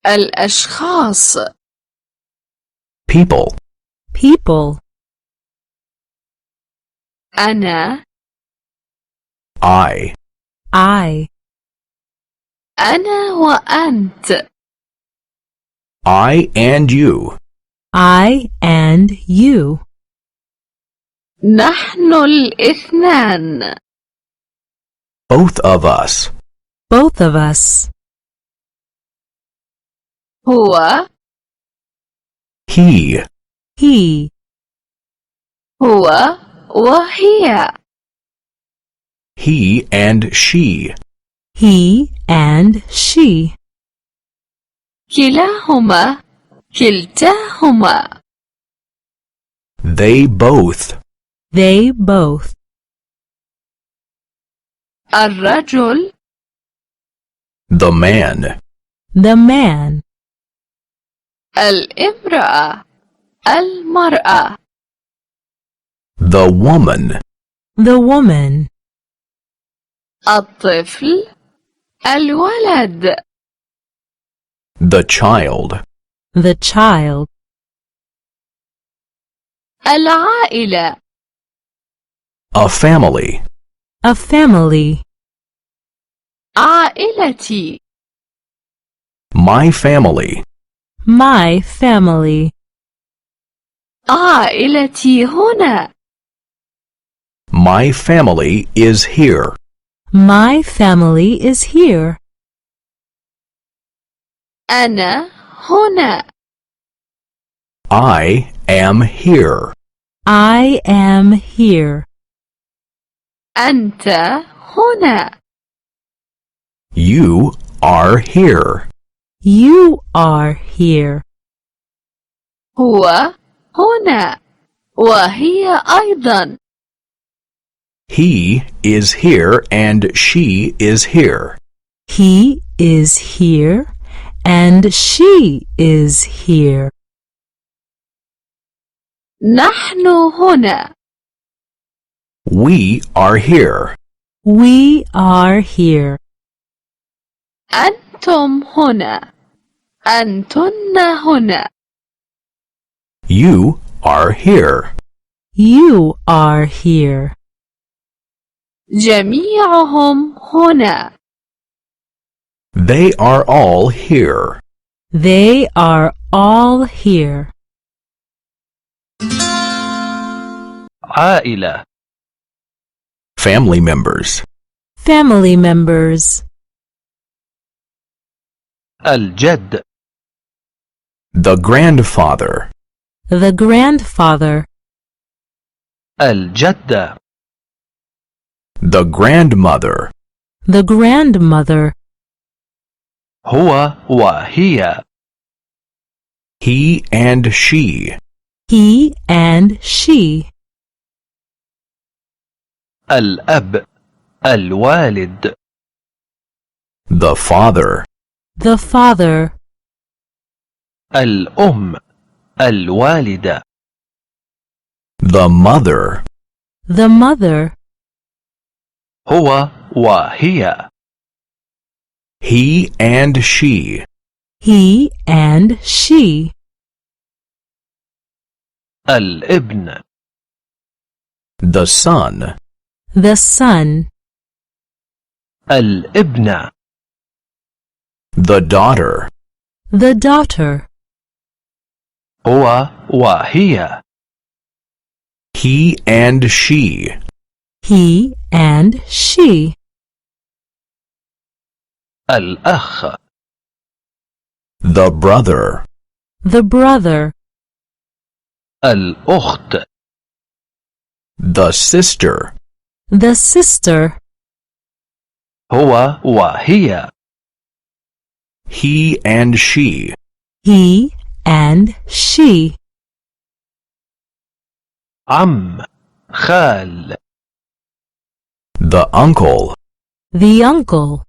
الأشخاص. people, people, أنا I, أنا وأنت. I and you, I and you. نحن الاثنان. both of us, Both of us. هو he, He, هو وهي. he and she, he and she. كلاهما كلتاهما. they both, They both. الرجل the man, The man. الامرأة المرأة. the woman, The woman. الطفل الولد. the child, The child. العائلة a family, A family. عائلتي. my family, My family. عائلتي هنا. my family is here, My family is here. أنا هنا. I am here, I am here. أنت هنا. you are here, You are here. هو هنا وهي أيضا. he is here and she is here, He is here and she is here. نحن هنا. we are here, We are here. أنتم هنا. أنتن هنا. you are here, You are here. جميعهم هنا. they are all here, They are all here. عائلة family members, Family members. الجد the grandfather, The grandfather. الجدة the grandmother, The grandmother. هو وهي he and she, He and she. الأب الوالد the father, The father. الأم الوالدة the mother, The mother. هو وهي he and she, He and she. الابن the son, The son. الابنة the daughter, The daughter. هو وهي he and she, He and she. الأخ the brother, The brother. الأخت the sister, The sister. هو وهي he and she, He and she. عم خال the uncle, The uncle.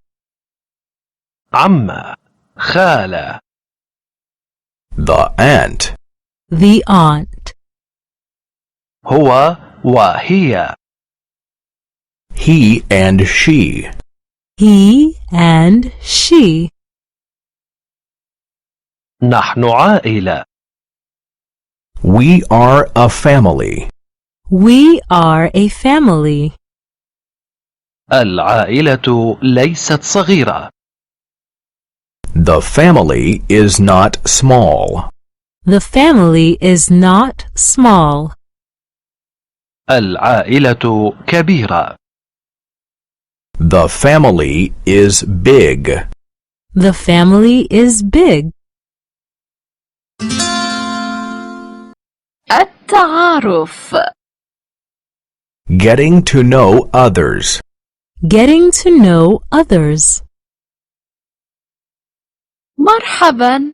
عمة خالة the aunt, The aunt. هو وهي he and she, He and she. نحن عائلة. We are a family. We are a family. العائلة ليست صغيرة. The family is not small. The family is not small. العائلة كبيرة. The family is big. The family is big. التعارف. Getting to know others. Getting to know others. مرحبا.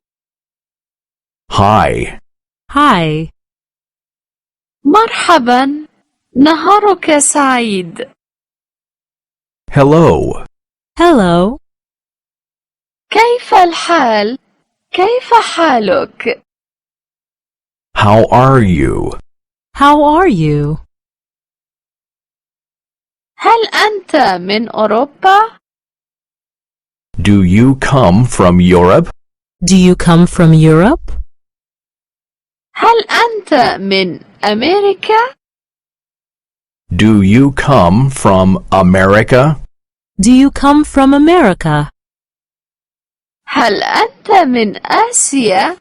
Hi. Hi. مرحبا. نهارك سعيد. Hello. Hello. كيف الحال؟ كيف حالك؟ How are you? How are you? هل أنت من أوروبا؟ Do you come from Europe? Do you come from Europe? هل أنت من أمريكا؟ Do you come from America? Do you come from America? هل أنت من آسيا؟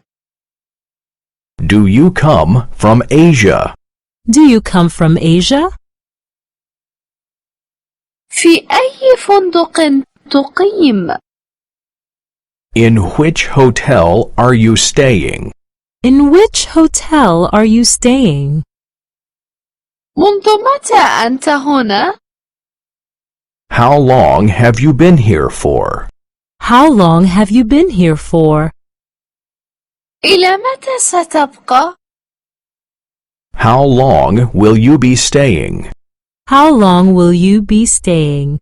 Do you come from Asia? Do you come from Asia? في أي فندق تقيم؟ In which hotel are you staying? In which hotel are you staying? منذ متى أنت هنا؟ How long have you been here for? How long have you been here for? إلى متى ستبقى؟ How long will you be staying? How long will you be staying?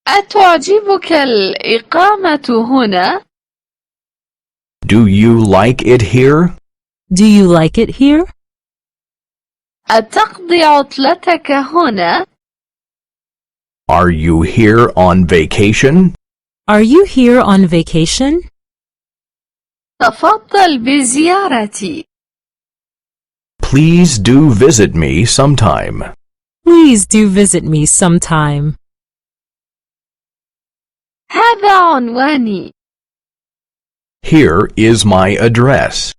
أتعجبك الإقامة هنا؟ Do you like it here? Do you like it here? أتقضي عطلتك هنا؟ Are you here on vacation? Are you here on vacation? تفضل بزيارتي. Please do visit me sometime. Please do visit me sometime. هذا عنواني. Here is my address.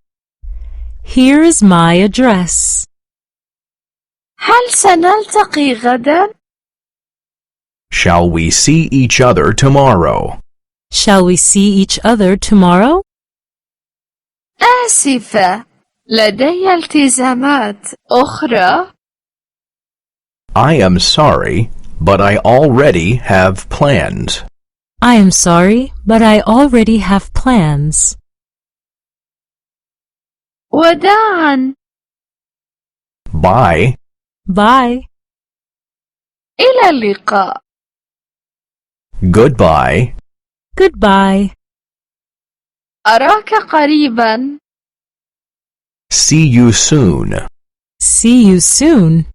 Here is my address. هل سنلتقي غدا؟ Shall we see each other tomorrow? Shall we see each other tomorrow? آسفة، لدي التزامات أخرى. I am sorry, but I already have plans. I am sorry, but I already have plans. وداعا. Bye. Bye. إلى اللقاء. Goodbye. Goodbye. أراك قريبا. See you soon. See you soon.